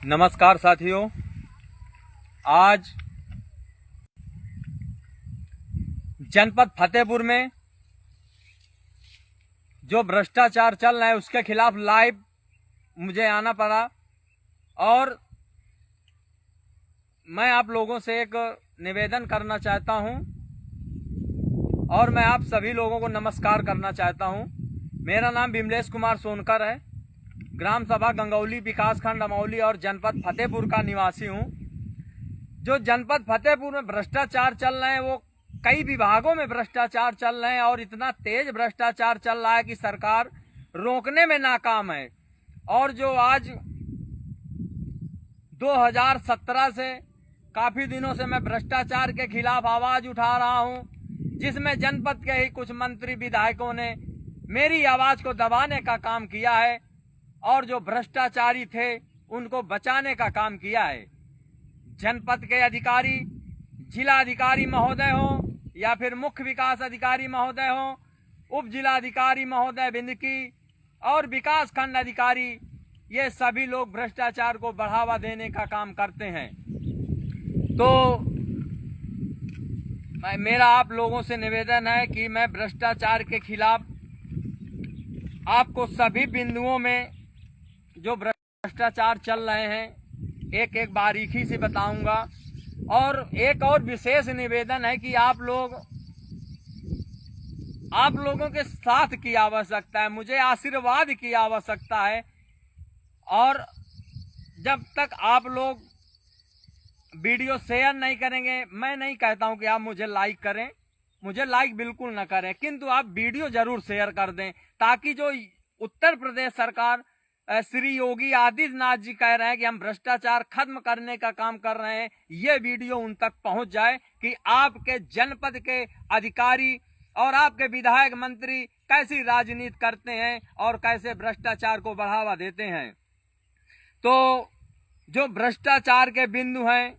नमस्कार साथियों, आज जनपद फतेहपुर में जो भ्रष्टाचार चल रहा है उसके खिलाफ लाइव मुझे आना पड़ा और मैं आप लोगों से एक निवेदन करना चाहता हूं और मैं आप सभी लोगों को नमस्कार करना चाहता हूं। मेरा नाम विमलेश कुमार सोनकर है, ग्राम सभा गंगौली, विकासखंड अमौली और जनपद फतेहपुर का निवासी हूं। जो जनपद फतेहपुर में भ्रष्टाचार चल रहे हैं वो कई विभागों में भ्रष्टाचार चल रहे हैं और इतना तेज भ्रष्टाचार चल रहा है कि सरकार रोकने में नाकाम है। और जो आज 2017 से काफी दिनों से मैं भ्रष्टाचार के खिलाफ आवाज उठा रहा हूं, जिसमें जनपद के ही कुछ मंत्री विधायकों ने मेरी आवाज को दबाने का काम किया है और जो भ्रष्टाचारी थे उनको बचाने का काम किया है। जनपद के अधिकारी, जिला अधिकारी महोदय हो या फिर मुख्य विकास अधिकारी महोदय हो, उप जिला अधिकारी महोदय बिंदकी और विकास खंड अधिकारी, ये सभी लोग भ्रष्टाचार को बढ़ावा देने का काम करते हैं। तो मेरा आप लोगों से निवेदन है कि मैं भ्रष्टाचार के खिलाफ आपको सभी बिंदुओं में जो भ्रष्टाचार चल रहे हैं एक एक बारीकी से बताऊंगा। और एक और विशेष निवेदन है कि आप लोगों के साथ की आवश्यकता है, मुझे आशीर्वाद की आवश्यकता है। और जब तक आप लोग वीडियो शेयर नहीं करेंगे, मैं नहीं कहता हूं कि आप मुझे लाइक करें, मुझे लाइक बिल्कुल ना करें, किंतु आप वीडियो जरूर शेयर कर दें ताकि जो उत्तर प्रदेश सरकार श्री योगी आदित्यनाथ जी कह रहे हैं कि हम भ्रष्टाचार खत्म करने का काम कर रहे हैं, ये वीडियो उन तक पहुंच जाए कि आपके जनपद के अधिकारी और आपके विधायक मंत्री कैसी राजनीति करते हैं और कैसे भ्रष्टाचार को बढ़ावा देते हैं। तो जो भ्रष्टाचार के बिंदु हैं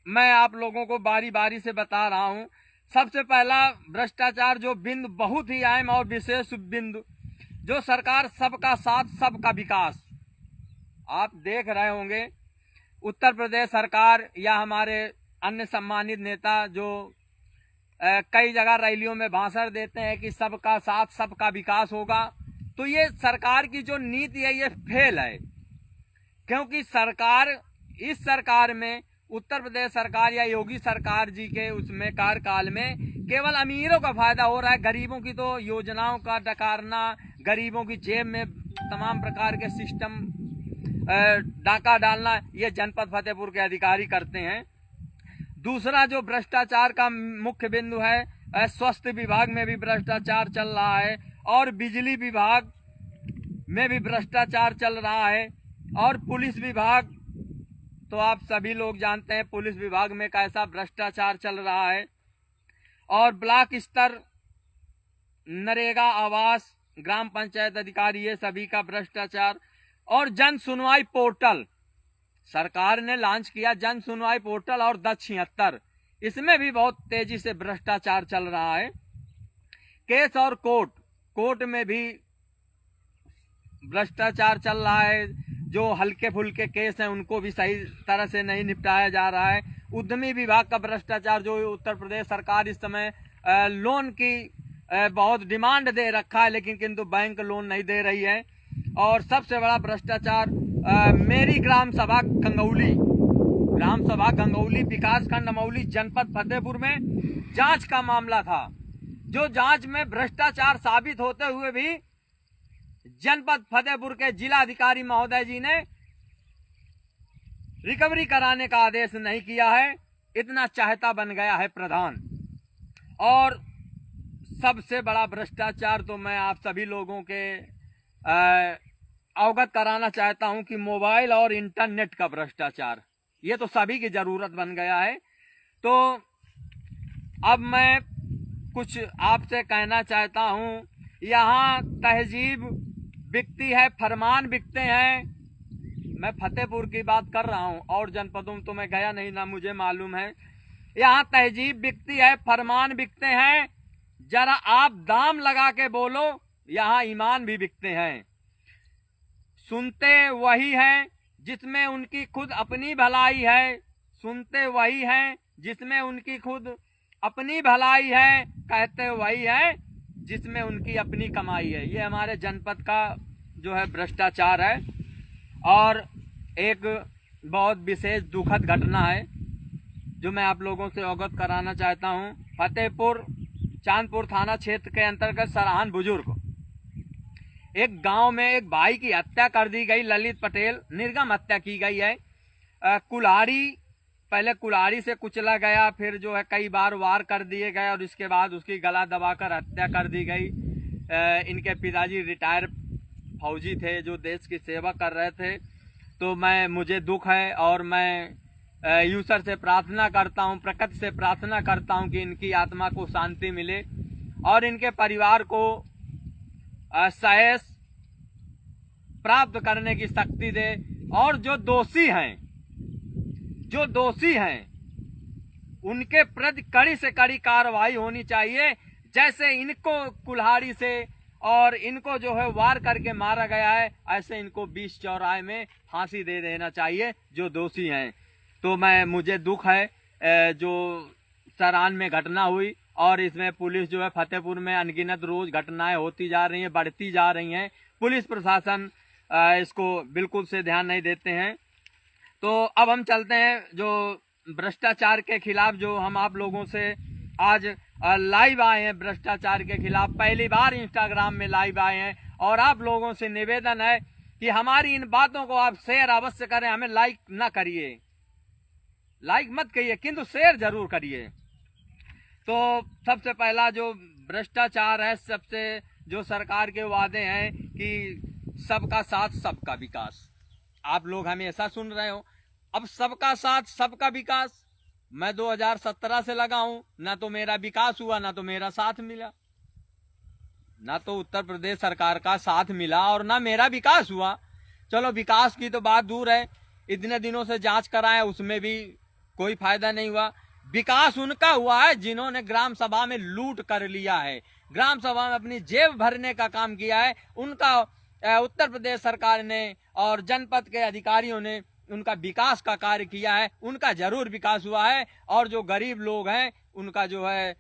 मैं आप लोगों को बारी बारी से बता रहा हूं। सबसे पहला भ्रष्टाचार जो बिंदु बहुत ही अहम और विशेष बिंदु, जो सरकार सबका साथ सबका विकास, आप देख रहे होंगे उत्तर प्रदेश सरकार या हमारे अन्य सम्मानित नेता जो कई जगह रैलियों में भाषण देते हैं कि सबका साथ सबका विकास होगा, तो ये सरकार की जो नीति है ये फेल है। क्योंकि इस सरकार में, उत्तर प्रदेश सरकार या योगी सरकार जी के उसमें कार्यकाल में केवल अमीरों का फायदा हो रहा है, गरीबों की तो योजनाओं का डकारना, गरीबों की जेब में तमाम प्रकार के सिस्टम डाका डालना, ये जनपद फतेहपुर के अधिकारी करते हैं। दूसरा जो भ्रष्टाचार का मुख्य बिंदु है, स्वास्थ्य विभाग में भी भ्रष्टाचार चल रहा है और बिजली विभाग में भी भ्रष्टाचार चल रहा है और पुलिस विभाग, तो आप सभी लोग जानते हैं पुलिस विभाग में कैसा भ्रष्टाचार चल रहा है। और ब्लॉक स्तर, नरेगा, आवास, ग्राम पंचायत अधिकारी, ये सभी का भ्रष्टाचार। और जन सुनवाई पोर्टल, सरकार ने लॉन्च किया जन सुनवाई पोर्टल और 1076, इसमें भी बहुत तेजी से भ्रष्टाचार चल रहा है। केस और कोर्ट में भी भ्रष्टाचार चल रहा है, जो हल्के फुल्के केस हैं उनको भी सही तरह से नहीं निपटाया जा रहा है। उद्यमी विभाग का भ्रष्टाचार, जो उत्तर प्रदेश सरकार इस समय लोन की बहुत डिमांड दे रखा है लेकिन किंतु बैंक लोन नहीं दे रही है। और सबसे बड़ा भ्रष्टाचार मेरी ग्राम सभा गंगौली, विकासखंड अमौली, जनपद फतेहपुर में जांच का मामला था, जो जांच में भ्रष्टाचार साबित होते हुए भी जनपद फतेहपुर के जिला अधिकारी महोदय जी ने रिकवरी कराने का आदेश नहीं किया है। इतना चाहता बन गया है प्रधान। और सबसे बड़ा भ्रष्टाचार तो मैं आप सभी लोगों के अवगत कराना चाहता हूं कि मोबाइल और इंटरनेट का भ्रष्टाचार, ये तो सभी की जरूरत बन गया है। तो अब मैं कुछ आपसे कहना चाहता हूं, यहाँ तहजीब बिकती है, फरमान बिकते हैं। मैं फतेहपुर की बात कर रहा हूं और जनपदों में तो मैं गया नहीं, ना मुझे मालूम है। यहाँ तहजीब बिकती है, फरमान बिकते हैं, जरा आप दाम लगा के बोलो। यहाँ ईमान भी बिकते हैं। सुनते वही हैं जिसमें उनकी खुद अपनी भलाई है, सुनते वही हैं, जिसमें उनकी खुद अपनी भलाई है, कहते वही है, जिसमें उनकी अपनी कमाई है। ये हमारे जनपद का जो है भ्रष्टाचार है। और एक बहुत विशेष दुखद घटना है जो मैं आप लोगों से अवगत कराना चाहता हूँ। फतेहपुर चांदपुर थाना क्षेत्र के अंतर्गत सरहान बुजुर्ग एक गांव में एक भाई की हत्या कर दी गई। ललित पटेल निर्गम हत्या की गई है। पहले कुल्हाड़ी से कुचला गया, फिर जो है कई बार वार कर दिए गए और इसके बाद उसकी गला दबाकर हत्या कर दी गई। इनके पिताजी रिटायर फौजी थे जो देश की सेवा कर रहे थे। तो मुझे दुख है और मैं ईश्वर से प्रार्थना करता हूं, प्रकृति से प्रार्थना करता हूं कि इनकी आत्मा को शांति मिले और इनके परिवार को सहस प्राप्त करने की शक्ति दे। और जो दोषी हैं उनके प्रति कड़ी से कड़ी कार्रवाई होनी चाहिए। जैसे इनको कुल्हाड़ी से और इनको जो है वार करके मारा गया है, ऐसे इनको 20 चौराहे में फांसी दे देना चाहिए जो दोषी हैं। तो मुझे दुख है जो सरान में घटना हुई और इसमें पुलिस जो है फतेहपुर में अनगिनत रोज घटनाएं होती जा रही हैं, बढ़ती जा रही हैं। पुलिस प्रशासन इसको बिल्कुल से ध्यान नहीं देते हैं। तो अब हम चलते हैं जो भ्रष्टाचार के खिलाफ जो हम आप लोगों से आज लाइव आए हैं। भ्रष्टाचार के खिलाफ पहली बार इंस्टाग्राम में लाइव आए हैं और आप लोगों से निवेदन है कि हमारी इन बातों को आप शेयर अवश्य करें। हमें लाइक ना करिए, लाइक मत करिए किंतु शेयर जरूर करिए। तो सबसे पहला जो भ्रष्टाचार है, सबसे जो सरकार के वादे हैं कि सबका साथ सबका विकास, आप लोग हमेशा सुन रहे हो। अब सबका साथ सबका विकास मैं 2017 से लगा हूं, ना तो मेरा विकास हुआ ना तो मेरा साथ मिला, ना तो उत्तर प्रदेश सरकार का साथ मिला और ना मेरा विकास हुआ। चलो विकास की तो बात दूर है, इतने दिनों से जांच कराए उसमें भी कोई फायदा नहीं हुआ। विकास उनका हुआ है जिन्होंने ग्राम सभा में लूट कर लिया है, ग्राम सभा में अपनी जेब भरने का काम किया है। उनका उत्तर प्रदेश सरकार ने और जनपद के अधिकारियों ने उनका विकास का कार्य किया है, उनका जरूर विकास हुआ है। और जो गरीब लोग हैं उनका जो है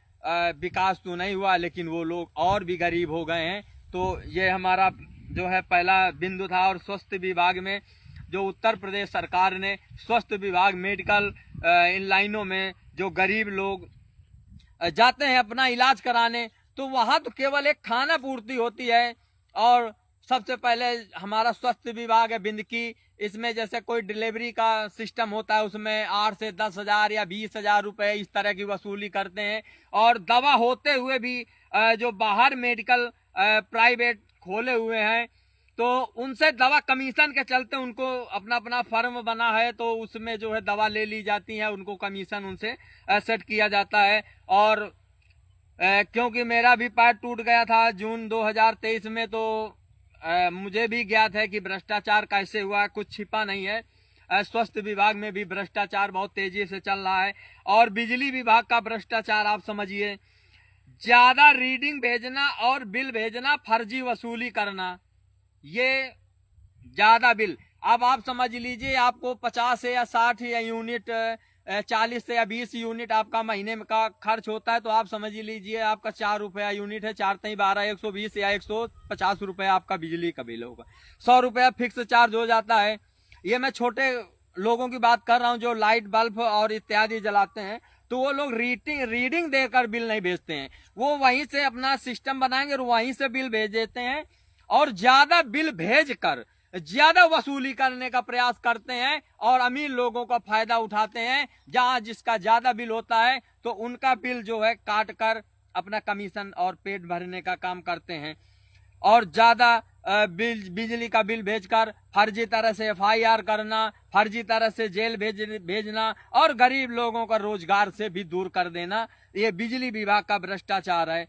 विकास तो नहीं हुआ, लेकिन वो लोग और भी गरीब हो गए हैं। तो ये हमारा जो है पहला बिंदु था। और स्वास्थ्य विभाग में जो उत्तर प्रदेश सरकार ने स्वास्थ्य विभाग मेडिकल इन लाइनों में जो गरीब लोग जाते हैं अपना इलाज कराने, तो वहाँ तो केवल एक खाना पूर्ति होती है। और सबसे पहले हमारा स्वास्थ्य विभाग है बिंदकी, इसमें जैसे कोई डिलीवरी का सिस्टम होता है उसमें 8 से 10,000 या 20,000 रुपए इस तरह की वसूली करते हैं। और दवा होते हुए भी जो बाहर मेडिकल प्राइवेट खोले हुए हैं तो उनसे दवा कमीशन के चलते उनको अपना अपना फर्म बना है, तो उसमें जो है दवा ले ली जाती है, उनको कमीशन उनसे सेट किया जाता है। और क्योंकि मेरा भी पैर टूट गया था जून 2023 में, तो मुझे भी ज्ञात है कि भ्रष्टाचार कैसे हुआ, कुछ छिपा नहीं है। स्वास्थ्य विभाग में भी भ्रष्टाचार बहुत तेजी से चल रहा है। और बिजली विभाग का भ्रष्टाचार आप समझिए, ज्यादा रीडिंग भेजना और बिल भेजना, फर्जी वसूली करना, ये ज्यादा बिल। अब आप समझ लीजिए आपको 50 या 60 या यूनिट 40 या 20 यूनिट आपका महीने का खर्च होता है, तो आप समझ लीजिए आपका 4 रुपया यूनिट है, 4 3 12 120 या 150 रुपया आपका बिजली का बिल होगा। 100 रुपया फिक्स चार्ज हो जाता है। ये मैं छोटे लोगों की बात कर रहा हूँ जो लाइट बल्ब और इत्यादि जलाते हैं, तो वो लोग रीडिंग देकर बिल नहीं भेजते हैं, वो वहीं से अपना सिस्टम बनाएंगे और वहीं से बिल भेज देते हैं और ज्यादा बिल भेजकर ज्यादा वसूली करने का प्रयास करते हैं और अमीर लोगों का फायदा उठाते हैं। जहां जिसका ज्यादा बिल होता है तो उनका बिल जो है काट कर अपना कमीशन और पेट भरने का काम करते हैं। और ज्यादा बिजली का बिल भेजकर फर्जी तरह से FIR करना, फर्जी तरह से जेल भेजना और गरीब लोगों का रोजगार से भी दूर कर देना, ये बिजली विभाग का भ्रष्टाचार है।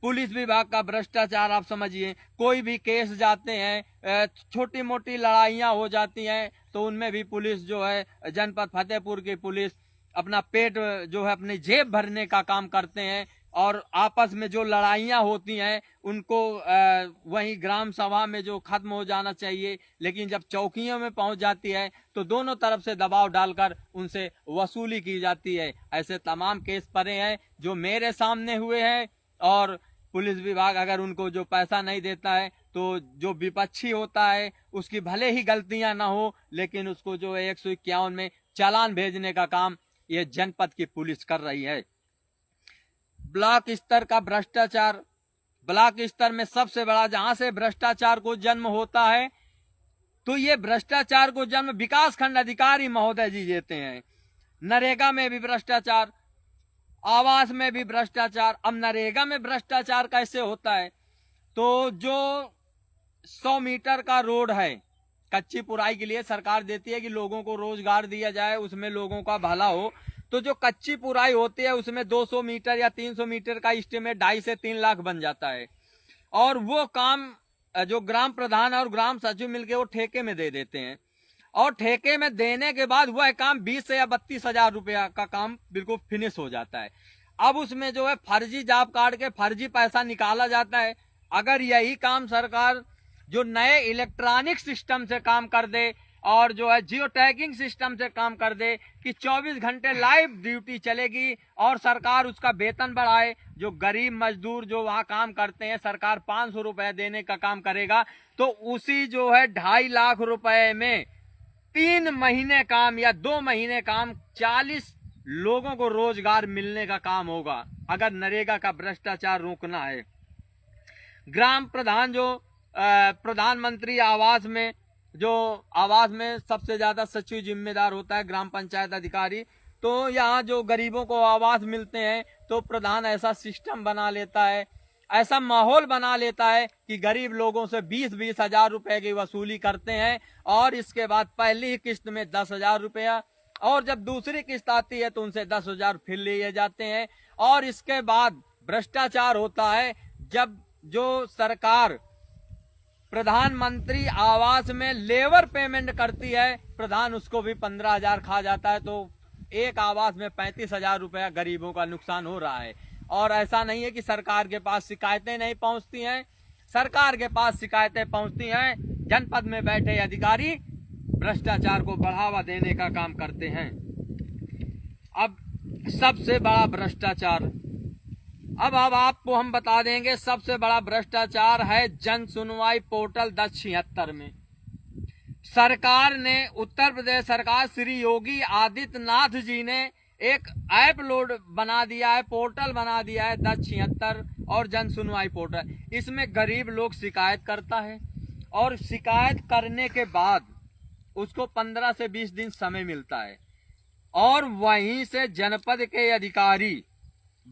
पुलिस विभाग का भ्रष्टाचार आप समझिए, कोई भी केस जाते हैं, छोटी मोटी लड़ाइयां हो जाती हैं, तो उनमें भी पुलिस जो है जनपद फतेहपुर की पुलिस अपना पेट जो है अपनी जेब भरने का काम करते हैं। और आपस में जो लड़ाइयाँ होती हैं उनको वहीं ग्राम सभा में जो खत्म हो जाना चाहिए, लेकिन जब चौकियों में पहुंच जाती है तो दोनों तरफ से दबाव डालकर उनसे वसूली की जाती है। ऐसे तमाम केस पड़े हैं जो मेरे सामने हुए हैं, और पुलिस विभाग अगर उनको जो पैसा नहीं देता है तो जो विपक्षी होता है उसकी भले ही गलतियां ना हो, लेकिन उसको जो 151 में चालान भेजने का काम ये जनपद की पुलिस कर रही है। ब्लॉक स्तर का भ्रष्टाचार, ब्लॉक स्तर में सबसे बड़ा जहां से भ्रष्टाचार को जन्म होता है, तो ये भ्रष्टाचार को जन्म विकास खंड अधिकारी महोदय जी देते हैं। नरेगा में भी भ्रष्टाचार, आवास में भी भ्रष्टाचार। अब नरेगा में भ्रष्टाचार कैसे होता है, तो जो 100 मीटर का रोड है कच्ची पुराई के लिए सरकार देती है कि लोगों को रोजगार दिया जाए, उसमें लोगों का भला हो, तो जो कच्ची पुराई होती है उसमें 200 मीटर या 300 मीटर का एस्टीमेट 2.5 से 3 लाख बन जाता है, और वो काम जो ग्राम प्रधान और ग्राम सचिव मिलकर वो ठेके में दे देते हैं, और ठेके में देने के बाद वह काम 20 से या 32 हजार रुपया का काम बिल्कुल फिनिश हो जाता है। अब उसमें जो है फर्जी जॉब कार्ड के फर्जी पैसा निकाला जाता है। अगर यही काम सरकार जो नए इलेक्ट्रॉनिक सिस्टम से काम कर दे और जो है जियो टैगिंग सिस्टम से काम कर दे कि 24 घंटे लाइव ड्यूटी चलेगी और सरकार उसका वेतन बढ़ाए, जो गरीब मजदूर जो वहां काम करते हैं सरकार 500 रुपए देने का काम करेगा, तो उसी जो है 2.5 लाख रुपए में 3 महीने काम या 2 महीने काम 40 लोगों को रोजगार मिलने का काम होगा, अगर नरेगा का भ्रष्टाचार रोकना है। ग्राम प्रधान जो प्रधानमंत्री आवास में, जो आवास में सबसे ज्यादा सचिव जिम्मेदार होता है ग्राम पंचायत अधिकारी, तो यहाँ जो गरीबों को आवास मिलते हैं तो प्रधान ऐसा सिस्टम बना लेता है, ऐसा माहौल बना लेता है कि गरीब लोगों से 20-20 हजार रुपए की वसूली करते हैं, और इसके बाद पहली किस्त में 10 हजार रुपया, और जब दूसरी किस्त आती है तो उनसे 10 हजार फिर लिए जाते हैं। और इसके बाद भ्रष्टाचार होता है जब जो सरकार प्रधानमंत्री आवास में लेबर पेमेंट करती है, प्रधान उसको भी 15 हजार खा जाता है, तो एक आवास में 35 हजार रुपया गरीबों का नुकसान हो रहा है। और ऐसा नहीं है कि सरकार के पास शिकायतें नहीं पहुंचती हैं, सरकार के पास शिकायतें पहुंचती हैं। जनपद में बैठे अधिकारी भ्रष्टाचार को बढ़ावा देने का काम करते हैं। अब सबसे बड़ा भ्रष्टाचार, अब आपको हम बता देंगे, सबसे बड़ा भ्रष्टाचार है जन सुनवाई पोर्टल 1076 में। सरकार ने, उत्तर प्रदेश सरकार श्री योगी आदित्यनाथ जी ने एक ऐप लोड बना दिया है, पोर्टल बना दिया है 1076 और जन सुनवाई पोर्टल। इसमें गरीब लोग शिकायत करता है और शिकायत करने के बाद उसको 15 से 20 दिन समय मिलता है, और वहीं से जनपद के अधिकारी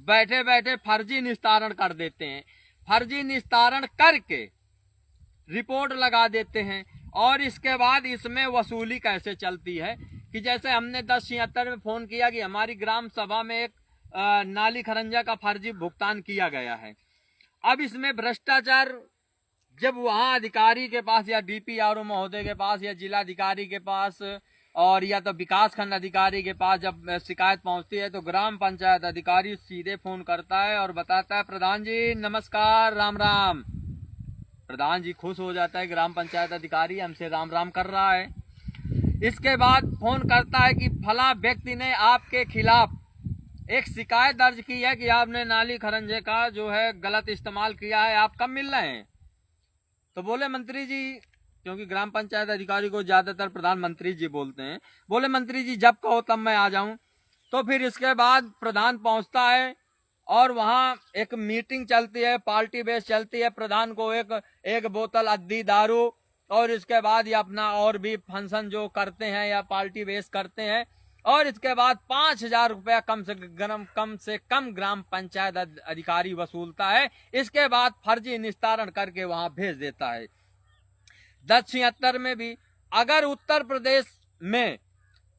बैठे बैठे फर्जी निस्तारण कर देते हैं। फर्जी निस्तारण करके रिपोर्ट लगा देते हैं, और इसके बाद इसमें वसूली कैसे चलती है कि जैसे हमने 1076 में फोन किया कि हमारी ग्राम सभा में एक नाली खरंजा का फर्जी भुगतान किया गया है। अब इसमें भ्रष्टाचार जब वहां अधिकारी के पास या डीपीआरओ महोदय के पास या जिलाधिकारी के पास और या तो विकास खंड अधिकारी के पास जब शिकायत पहुंचती है, तो ग्राम पंचायत अधिकारी सीधे फोन करता है और बताता है प्रधान जी नमस्कार, राम राम। प्रधान जी खुश हो जाता है, ग्राम पंचायत अधिकारी हमसे राम राम कर रहा है। इसके बाद फोन करता है कि फला व्यक्ति ने आपके खिलाफ एक शिकायत दर्ज की है कि आपने नाली खरंजे का जो है गलत इस्तेमाल किया है, आप कब मिल रहे हैं? तो बोले मंत्री जी, क्योंकि ग्राम पंचायत अधिकारी को ज्यादातर प्रधानमंत्री जी बोलते हैं, बोले मंत्री जी जब कहो तब मैं आ जाऊं। तो फिर इसके बाद प्रधान पहुंचता है और वहां एक मीटिंग चलती है, पार्टी बेस चलती है। प्रधान को एक बोतल अद्दी दारू और इसके बाद ये अपना और भी फंक्शन जो करते हैं या पार्टी बेस करते हैं, और इसके बाद 5,000 रुपया कम से कम ग्राम पंचायत अधिकारी वसूलता है। इसके बाद फर्जी निस्तारण करके वहां भेज देता है। 1076 में भी अगर उत्तर प्रदेश में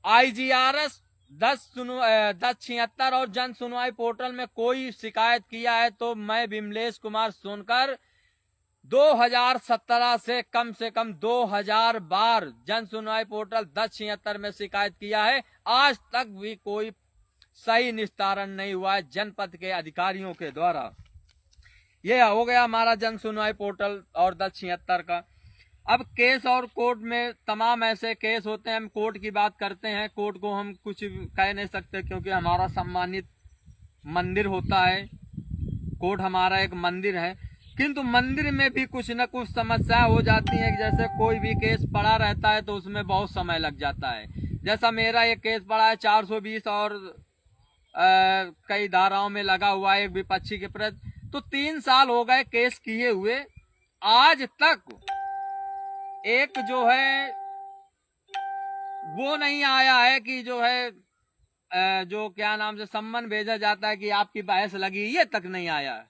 IGRS 1076 और जन सुनवाई पोर्टल में कोई शिकायत किया है, तो मैं विमलेश कुमार सोनकर 2017 से कम 2000 बार जन सुनवाई पोर्टल 1076 में शिकायत किया है। आज तक भी कोई सही निस्तारण नहीं हुआ है जनपद के अधिकारियों के द्वारा। ये हो गया हमारा जन सुनवाई पोर्टल और 1076 का। अब केस और कोर्ट में तमाम ऐसे केस होते हैं। हम कोर्ट की बात करते हैं, कोर्ट को हम कुछ कह नहीं सकते क्योंकि हमारा सम्मानित मंदिर होता है, कोर्ट हमारा एक मंदिर है। किंतु मंदिर में भी कुछ न कुछ समस्या हो जाती है। जैसे कोई भी केस पड़ा रहता है तो उसमें बहुत समय लग जाता है। जैसा मेरा एक केस पड़ा है 420 और कई धाराओं में लगा हुआ है एक विपक्षी के प्रति, तो 3 साल हो गए केस किए हुए, आज तक एक जो है वो नहीं आया है कि जो है जो क्या नाम से सम्मन भेजा जाता है कि आपकी बहस लगी, ये तक नहीं आया।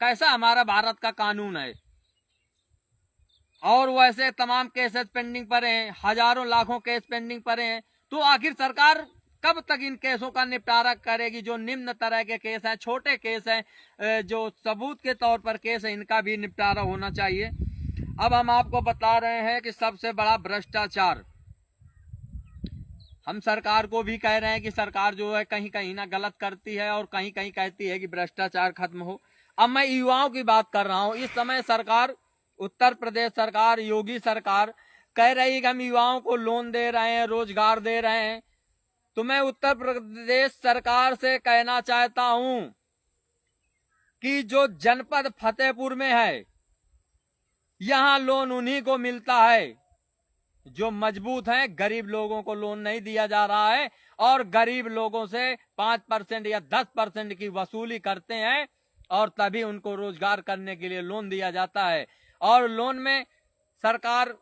कैसा हमारा भारत का कानून है। और वैसे तमाम केसेस पेंडिंग पड़े हैं, हजारों लाखों केस पेंडिंग पड़े हैं। तो आखिर सरकार कब तक इन केसों का निपटारा करेगी? जो निम्न तरह के केस हैं, छोटे केस हैं, जो सबूत के तौर पर केस है, इनका भी निपटारा होना चाहिए। अब हम आपको बता रहे हैं कि सबसे बड़ा भ्रष्टाचार, हम सरकार को भी कह रहे हैं कि सरकार जो है कहीं कहीं ना गलत करती है और कहीं कहीं कहती है कि भ्रष्टाचार खत्म हो। अब मैं युवाओं की बात कर रहा हूं। इस समय सरकार, उत्तर प्रदेश सरकार, योगी सरकार कह रही है कि हम युवाओं को लोन दे रहे हैं, रोजगार दे रहे हैं। तो मैं उत्तर प्रदेश सरकार से कहना चाहता हूं कि जो जनपद फतेहपुर में है, यहां लोन उन्हीं को मिलता है जो मजबूत हैं। गरीब लोगों को लोन नहीं दिया जा रहा है और गरीब लोगों से 5% या 10% की वसूली करते हैं और तभी उनको रोजगार करने के लिए लोन दिया जाता है। और लोन में सरकार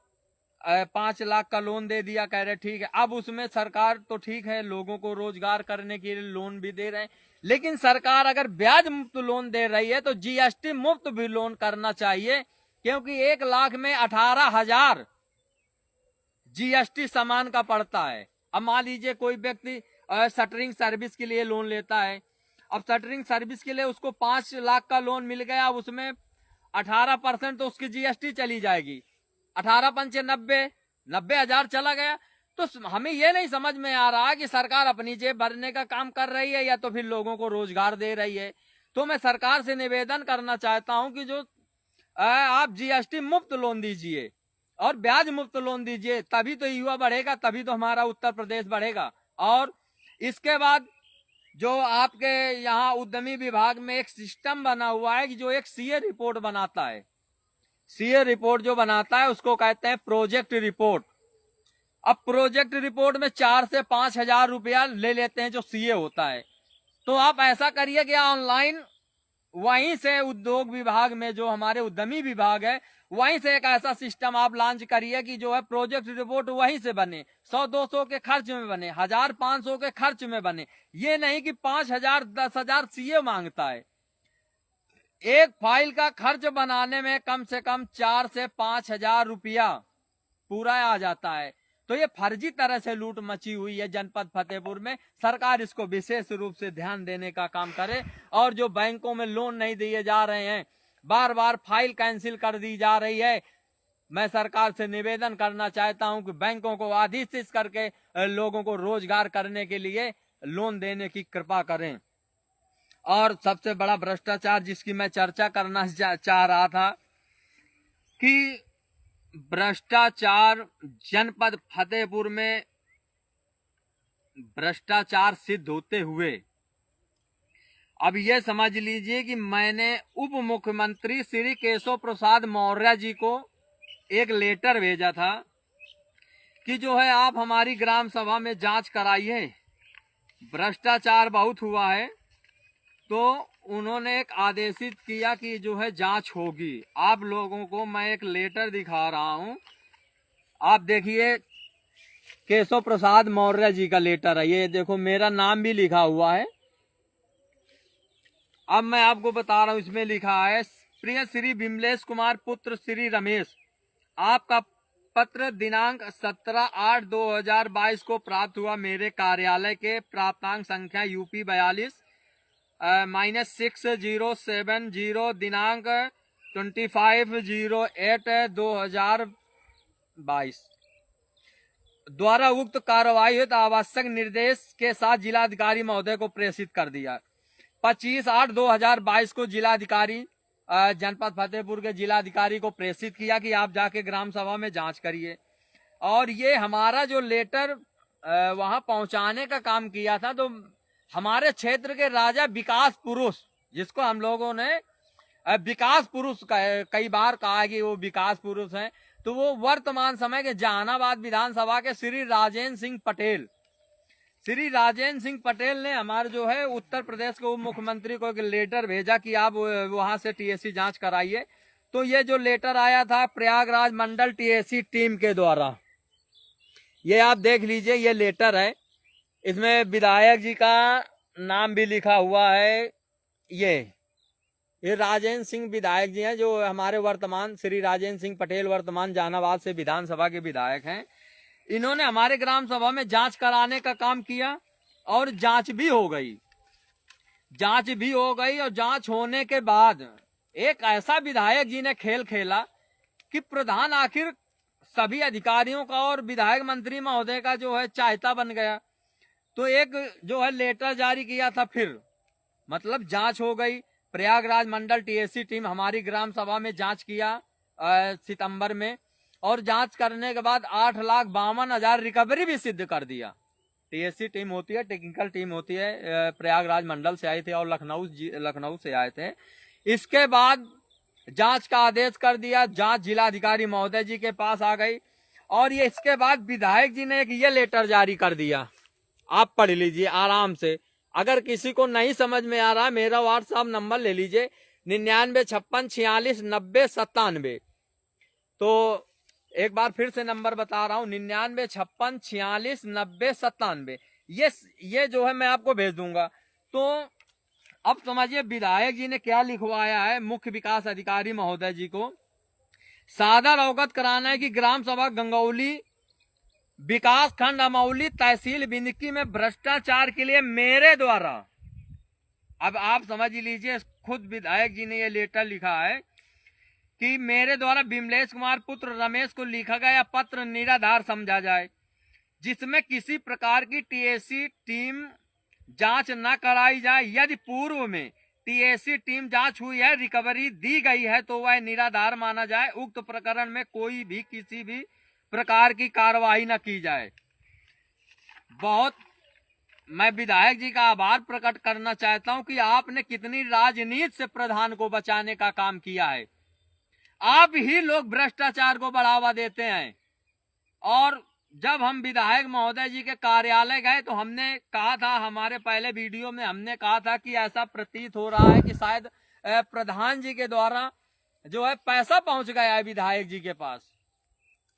5 लाख का लोन दे दिया, कह रहे ठीक है। अब उसमें सरकार तो ठीक है, लोगों को रोजगार करने के लिए लोन भी दे रहे हैं, लेकिन सरकार अगर ब्याज मुक्त लोन दे रही है तो जीएसटी मुक्त भी लोन करना चाहिए, क्योंकि 1 लाख में 18,000 जीएसटी सामान का पड़ता है। अब मान लीजिए कोई व्यक्ति शटरिंग सर्विस के लिए लोन लेता है। अब शटरिंग सर्विस के लिए उसको 5 लाख का लोन मिल गया, अब उसमें 18% तो उसकी जीएसटी चली जाएगी। 18×5 90,000 चला गया। तो हमें ये नहीं समझ में आ रहा कि सरकार अपनी जेब भरने का काम कर रही है या तो फिर लोगों को रोजगार दे रही है। तो मैं सरकार से निवेदन करना चाहता हूं कि जो आप जीएसटी मुक्त लोन दीजिए और ब्याज मुक्त लोन दीजिए, तभी तो युवा बढ़ेगा, तभी तो हमारा उत्तर प्रदेश बढ़ेगा। और इसके बाद जो आपके यहाँ उद्यमी विभाग में एक सिस्टम बना हुआ है कि जो एक सीए रिपोर्ट बनाता है, सीए रिपोर्ट जो बनाता है उसको कहते हैं प्रोजेक्ट रिपोर्ट। अब प्रोजेक्ट रिपोर्ट में 4 से 5 हजार रुपया ले लेते हैं जो सीए होता है। तो आप ऐसा करिए कि ऑनलाइन वहीं से उद्योग विभाग में जो हमारे उद्यमी विभाग है, वहीं से एक ऐसा सिस्टम आप लॉन्च करिए कि जो है प्रोजेक्ट रिपोर्ट वहीं से बने, 100-200 के खर्च में बने, 1000-500 के खर्च में बने। ये नहीं कि 5,000 10,000 सीए मांगता है। एक फाइल का खर्च बनाने में कम से कम 4 से 5 हजार रुपया पूरा आ जाता है। तो ये फर्जी तरह से लूट मची हुई है जनपद फतेहपुर में। सरकार इसको विशेष रूप से ध्यान देने का काम करे। और जो बैंकों में लोन नहीं दिए जा रहे हैं, बार बार फाइल कैंसिल कर दी जा रही है, मैं सरकार से निवेदन करना चाहता हूं कि बैंकों को आदेशित करके लोगों को रोजगार करने के लिए लोन देने की कृपा करें। और सबसे बड़ा भ्रष्टाचार जिसकी मैं चर्चा करना चाह रहा था कि भ्रष्टाचार जनपद फतेहपुर में भ्रष्टाचार सिद्ध होते हुए अब ये समझ लीजिए कि मैंने उप मुख्यमंत्री श्री केशव प्रसाद मौर्य जी को एक लेटर भेजा था कि जो है आप हमारी ग्राम सभा में जांच कराइए, भ्रष्टाचार बहुत हुआ है। तो उन्होंने एक आदेशित किया कि जो है जांच होगी। आप लोगों को मैं एक लेटर दिखा रहा हूं, आप देखिए, केशव प्रसाद मौर्य जी का लेटर है। ये देखो मेरा नाम भी लिखा हुआ है। अब मैं आपको बता रहा हूं, इसमें लिखा है, प्रिय श्री विमलेश कुमार पुत्र श्री रमेश, आपका पत्र दिनांक 17/8/2022 को प्राप्त हुआ। मेरे कार्यालय के प्राप्तांक संख्या यूपी 42 -6070 दिनांक 25/08/2022 द्वारा उक्त कार्रवाई हेतु आवश्यक निर्देश के साथ जिलाधिकारी महोदय को प्रेषित कर दिया। 25/8/2022 को जिलाधिकारी जनपद फतेहपुर के जिलाधिकारी को प्रेषित किया कि आप जाके ग्राम सभा में जांच करिए। और ये हमारा जो लेटर वहां पहुंचाने का काम किया था, तो हमारे क्षेत्र के राजा विकास पुरुष, जिसको हम लोगों ने विकास पुरुष कई बार कहा कि वो विकास पुरुष हैं, तो वो वर्तमान समय के जहानाबाद विधानसभा के श्री राजेंद्र सिंह पटेल ने हमारे जो है उत्तर प्रदेश के उप मुख्यमंत्री को एक लेटर भेजा कि आप वहां से टीएससी जांच कराइए। तो ये जो लेटर आया था प्रयागराज मंडल टीएससी टीम के द्वारा, ये आप देख लीजिए, ये लेटर है। इसमें विधायक जी का नाम भी लिखा हुआ है। ये राजेंद्र सिंह विधायक जी हैं, जो हमारे वर्तमान श्री राजेंद्र सिंह पटेल वर्तमान जहानाबाद से विधानसभा के विधायक हैं। इन्होंने हमारे ग्राम सभा में जांच कराने का काम किया और जांच भी हो गई। और जांच होने के बाद एक ऐसा विधायक जी ने खेल खेला कि प्रधान आखिर सभी अधिकारियों का और विधायक मंत्री महोदय का जो है चाहता बन गया। तो एक जो है लेटर जारी किया था, फिर मतलब जांच हो गई। प्रयागराज मंडल टीएससी टीम हमारी ग्राम सभा में जांच किया सितंबर में, और जांच करने के बाद 8,52,000 रिकवरी भी सिद्ध कर दिया। टीएससी टीम होती है, टेक्निकल टीम होती है, प्रयागराज मंडल से आए थे और लखनऊ से आए थे। इसके बाद जांच का आदेश कर दिया, जांच जिलाधिकारी महोदय जी के पास आ गई। और ये इसके बाद विधायक जी ने एक ये लेटर जारी कर दिया, आप पढ़ लीजिए आराम से। अगर किसी को नहीं समझ में आ रहा, मेरा व्हाट्सएप नंबर ले लीजिए 9956469097। तो एक बार फिर से नंबर बता रहा हूँ, 9956469097। ये जो है मैं आपको भेज दूंगा। तो अब समझिए विधायक जी ने क्या लिखवाया है मुख्य विकास अधिकारी महोदय जी को। सादर अवगत कराना है कि ग्राम सभा गंगौली विकास खंड अमौली तहसील बिंदकी में भ्रष्टाचार के लिए मेरे द्वारा, अब आप समझ लीजिए, खुद विधायक जी ने ये लेटर लिखा है कि मेरे द्वारा विमलेश कुमार पुत्र रमेश को लिखा गया पत्र निराधार समझा जाए, जिसमें किसी प्रकार की टीएससी टीम जांच न कराई जाए। यदि पूर्व में टीएससी टीम जांच हुई है, रिकवरी दी गई है, तो वह निराधार माना जाए। उक्त प्रकरण में कोई भी किसी भी प्रकार की कार्रवाई न की जाए। बहुत मैं विधायक जी का आभार प्रकट करना चाहता हूं कि आपने कितनी राजनीति से प्रधान को बचाने का काम किया है। आप ही लोग भ्रष्टाचार को बढ़ावा देते हैं। और जब हम विधायक महोदय जी के कार्यालय गए तो हमने कहा था, हमारे पहले वीडियो में हमने कहा था कि ऐसा प्रतीत हो रहा है कि शायद प्रधान जी के द्वारा जो है पैसा पहुंच गया है विधायक जी के पास।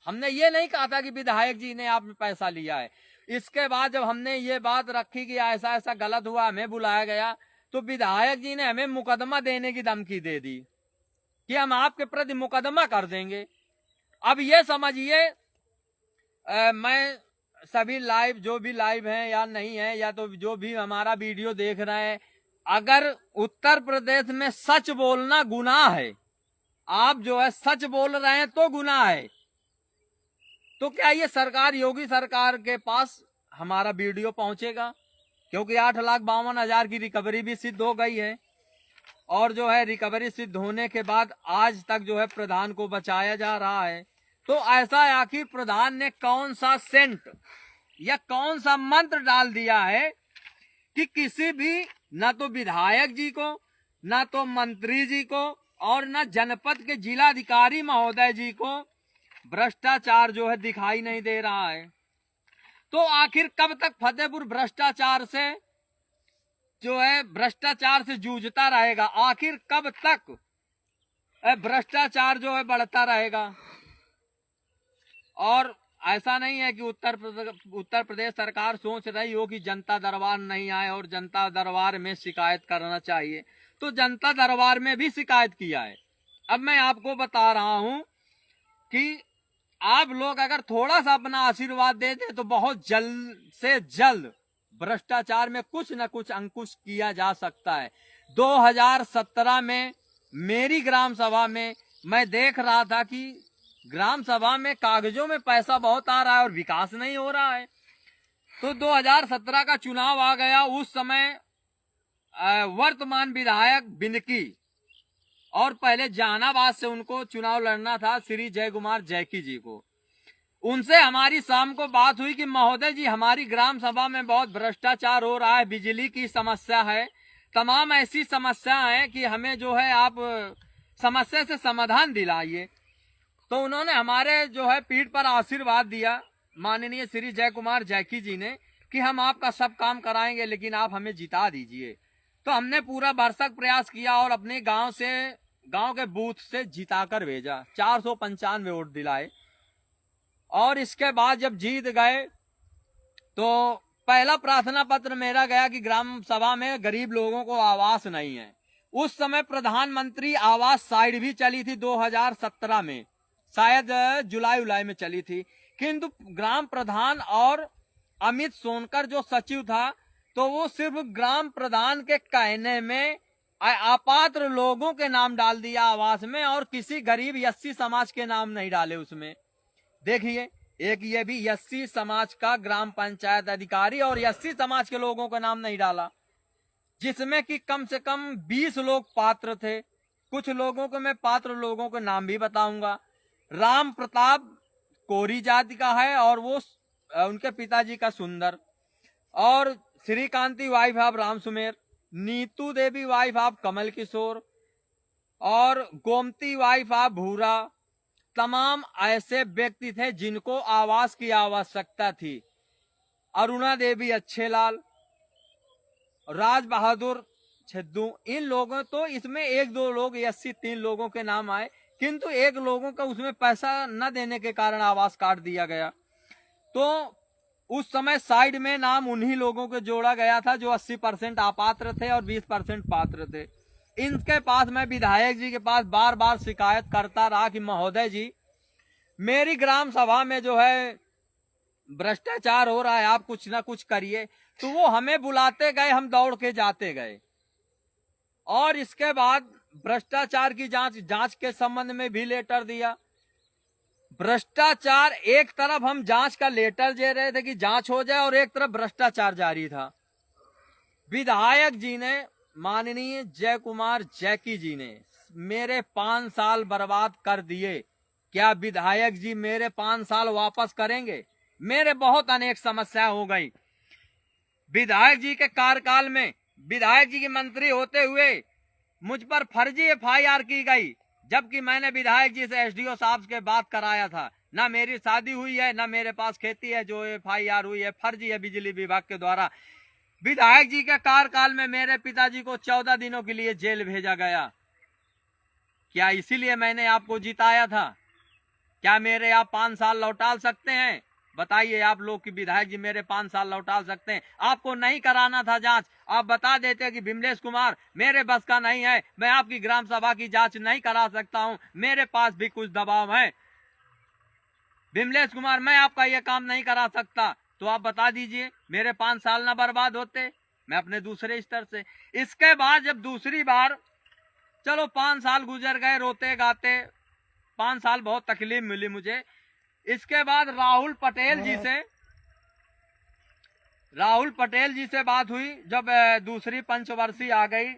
हमने ये नहीं कहा था कि विधायक जी ने आपने पैसा लिया है। इसके बाद जब हमने ये बात रखी कि ऐसा ऐसा गलत हुआ, हमें बुलाया गया, तो विधायक जी ने हमें मुकदमा देने की धमकी दे दी कि हम आपके प्रति मुकदमा कर देंगे। अब ये समझिए, मैं सभी लाइव, जो भी लाइव हैं या नहीं है, या तो जो भी हमारा वीडियो देख रहे हैं, अगर उत्तर प्रदेश में सच बोलना गुनाह है, आप जो है सच बोल रहे हैं तो गुनाह है, तो क्या ये सरकार, योगी सरकार के पास हमारा वीडियो पहुंचेगा? क्योंकि 8,52,000 की रिकवरी भी सिद्ध हो गई है। और जो है रिकवरी सिद्ध होने के बाद आज तक जो है प्रधान को बचाया जा रहा है। तो ऐसा आखिर प्रधान ने कौन सा सेंट या कौन सा मंत्र डाल दिया है कि किसी भी, न तो विधायक जी को, न तो मंत्री जी को, और न जनपद के जिलाधिकारी महोदय जी को भ्रष्टाचार जो है दिखाई नहीं दे रहा है। तो आखिर कब तक फतेहपुर भ्रष्टाचार से जो है भ्रष्टाचार से जूझता रहेगा? आखिर कब तक भ्रष्टाचार जो है बढ़ता रहेगा? और ऐसा नहीं है कि उत्तर प्रदेश सरकार सोच रही हो कि जनता दरबार नहीं आए और जनता दरबार में शिकायत करना चाहिए, तो जनता दरबार में भी शिकायत किया है। अब मैं आपको बता रहा हूं कि आप लोग अगर थोड़ा सा अपना आशीर्वाद दे दे तो बहुत जल्द से जल्द भ्रष्टाचार में कुछ न कुछ अंकुश किया जा सकता है। 2017 में मेरी ग्राम सभा में मैं देख रहा था कि ग्राम सभा में कागजों में पैसा बहुत आ रहा है और विकास नहीं हो रहा है। तो 2017 का चुनाव आ गया। उस समय वर्तमान विधायक बिंदकी और पहले जहानाबाद से उनको चुनाव लड़ना था श्री जय कुमार जैकी जी को। उनसे हमारी शाम को बात हुई कि महोदय जी, हमारी ग्राम सभा में बहुत भ्रष्टाचार हो रहा है, बिजली की समस्या है, तमाम ऐसी समस्या है कि हमें जो है आप समस्या से समाधान दिलाइए। तो उन्होंने हमारे जो है पीठ पर आशीर्वाद दिया माननीय श्री जय कुमार जैकी जी ने कि हम आपका सब काम कराएंगे, लेकिन आप हमें जिता दीजिए। तो हमने पूरा भरसक प्रयास किया और अपने गांव के बूथ से जिताकर भेजा, 495 वोट दिलाए। और इसके बाद जब जीत गए तो पहला प्रार्थना पत्र मेरा गया कि ग्राम सभा में गरीब लोगों को आवास नहीं है। उस समय प्रधानमंत्री आवास साइड भी चली थी 2017 में, शायद जुलाई में चली थी, किंतु ग्राम प्रधान और अमित सोनकर जो सचिव था, तो वो सिर्फ ग्राम प्रधान के कहने में अपात्र लोगों के नाम डाल दिया आवास में और किसी गरीब यस्सी समाज के नाम नहीं डाले उसमें। देखिए, एक ये भी यस्सी समाज का ग्राम पंचायत अधिकारी और यस्सी समाज के लोगों का नाम नहीं डाला, जिसमें कि कम से कम 20 लोग पात्र थे। कुछ लोगों को मैं पात्र लोगों के नाम भी बताऊंगा। राम प्रताप कोरी जाति का है और वो उनके पिताजी का सुंदर, और Shrikanti wife of Ram Sumer, Nitu Devi wife of Kamal Kishore और गोमती वाइफ ऑफ भूरा। तमाम ऐसे व्यक्ति थे जिनको आवास की आवश्यकता थी। अरुणा देवी अच्छेलाल, राज बहादुर छिद्दू, इन लोगों, तो इसमें 1-2 लोग 83 लोगों के नाम आए, किंतु एक लोगों का उसमें पैसा न देने के कारण आवास काट दिया गया। तो उस समय साइड में नाम उन्हीं लोगों को जोड़ा गया था जो 80% अपात्र थे और 20% पात्र थे। इनके पास मैं विधायक जी के पास बार बार शिकायत करता रहा कि महोदय जी, मेरी ग्राम सभा में जो है भ्रष्टाचार हो रहा है, आप कुछ ना कुछ करिए। तो वो हमें बुलाते गए, हम दौड़ के जाते गए और इसके बाद भ्रष्टाचार की जांच के संबंध में भी लेटर दिया। भ्रष्टाचार, एक तरफ हम जांच का लेटर दे रहे थे कि जांच हो जाए और एक तरफ भ्रष्टाचार जारी था। विधायक जी ने, माननीय जय कुमार जैकी जी ने मेरे 5 साल बर्बाद कर दिए। क्या विधायक जी मेरे 5 साल वापस करेंगे? मेरे बहुत अनेक समस्या हो गई। विधायक जी के कार्यकाल में, विधायक जी के मंत्री होते हुए मुझ पर फर्जी FIR की गई, जबकि मैंने विधायक जी से SDO साहब के बात कराया था। ना मेरी शादी हुई है, ना मेरे पास खेती है, जो FIR हुई है फर्जी है बिजली विभाग के द्वारा। विधायक जी के कार्यकाल में मेरे पिताजी को 14 दिनों के लिए जेल भेजा गया। क्या इसीलिए मैंने आपको जिताया था? क्या मेरे आप 5 साल लौटा सकते हैं? बताइए आप लोग कि विधायक जी मेरे 5 साल लौटा सकते हैं? आपको नहीं कराना था जांच, आप बता देते कि विमलेश कुमार मेरे बस का नहीं है, मैं आपकी ग्राम सभा की जांच नहीं करा सकता हूं, मेरे पास भी कुछ दबाव है, विमलेश कुमार मैं आपका यह काम नहीं करा सकता। तो आप बता दीजिए, मेरे 5 साल ना बर्बाद होते, मैं अपने दूसरे स्तर से। इसके बाद जब दूसरी बार, चलो 5 साल गुजर गए रोते गाते, 5 साल बहुत तकलीफ मिली मुझे। इसके बाद राहुल पटेल जी से बात हुई। जब दूसरी पंचवर्षीय आ गई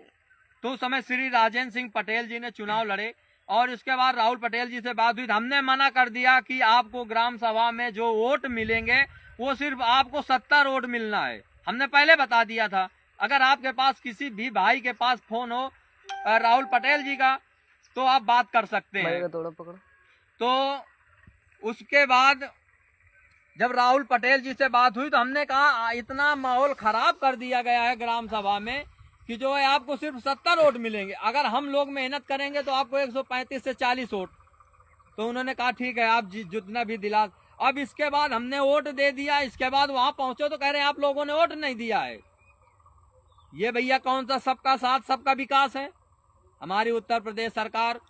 तो उस समय श्री राजेंद्र सिंह पटेल जी ने चुनाव लड़े और इसके बाद राहुल पटेल जी से बात हुई। हमने मना कर दिया कि आपको ग्राम सभा में जो वोट मिलेंगे वो सिर्फ आपको 70 वोट मिलना है। हमने पहले बता दिया था। अगर आपके पास किसी भी भाई के पास फोन हो राहुल पटेल जी का तो आप बात कर सकते हैं। तो उसके बाद जब राहुल पटेल जी से बात हुई तो हमने कहा इतना माहौल खराब कर दिया गया है ग्राम सभा में कि जो है आपको सिर्फ 70 वोट मिलेंगे, अगर हम लोग मेहनत करेंगे तो आपको 135 से 40 वोट। तो उन्होंने कहा ठीक है आप जितना भी दिला। अब इसके बाद हमने वोट दे दिया। इसके बाद वहां पहुंचे तो कह रहे हैं आप लोगों ने वोट नहीं दिया है। ये भैया कौन सा सबका साथ सबका विकास है? हमारी उत्तर प्रदेश सरकार,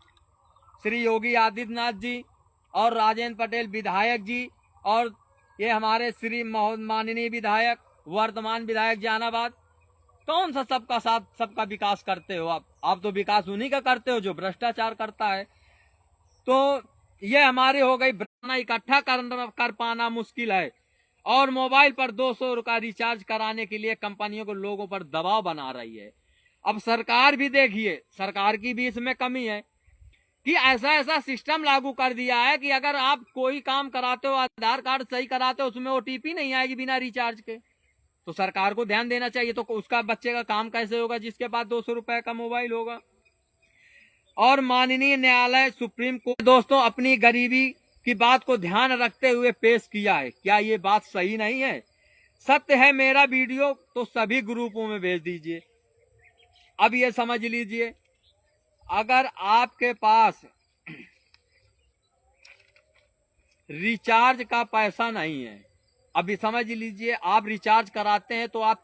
श्री योगी आदित्यनाथ जी और राजेंद्र पटेल विधायक जी और ये हमारे श्री माननीय विधायक, वर्तमान विधायक जहानाबाद, कौन सा सबका साथ सबका विकास करते हो आप तो विकास उन्हीं का करते हो जो भ्रष्टाचार करता है। तो ये हमारी हो गई इकट्ठा कर पाना मुश्किल है। और मोबाइल पर 200 का रिचार्ज कराने के लिए कंपनियों को लोगों पर दबाव बना रही है। अब सरकार भी देखिए, सरकार की भी इसमें कमी है कि ऐसा ऐसा सिस्टम लागू कर दिया है कि अगर आप कोई काम कराते हो, आधार कार्ड सही कराते हो, उसमें ओटीपी नहीं आएगी बिना रिचार्ज के। तो सरकार को ध्यान देना चाहिए। तो उसका बच्चे का काम कैसे होगा जिसके पास 200 रुपए का मोबाइल होगा। और माननीय न्यायालय सुप्रीम कोर्ट दोस्तों अपनी गरीबी की बात को ध्यान रखते हुए पेश किया है। क्या ये बात सही नहीं है? सत्य है मेरा वीडियो तो सभी ग्रुपों में भेज दीजिए। अब ये समझ लीजिए, अगर आपके पास रिचार्ज का पैसा नहीं है, अभी समझ लीजिए आप रिचार्ज कराते हैं तो आप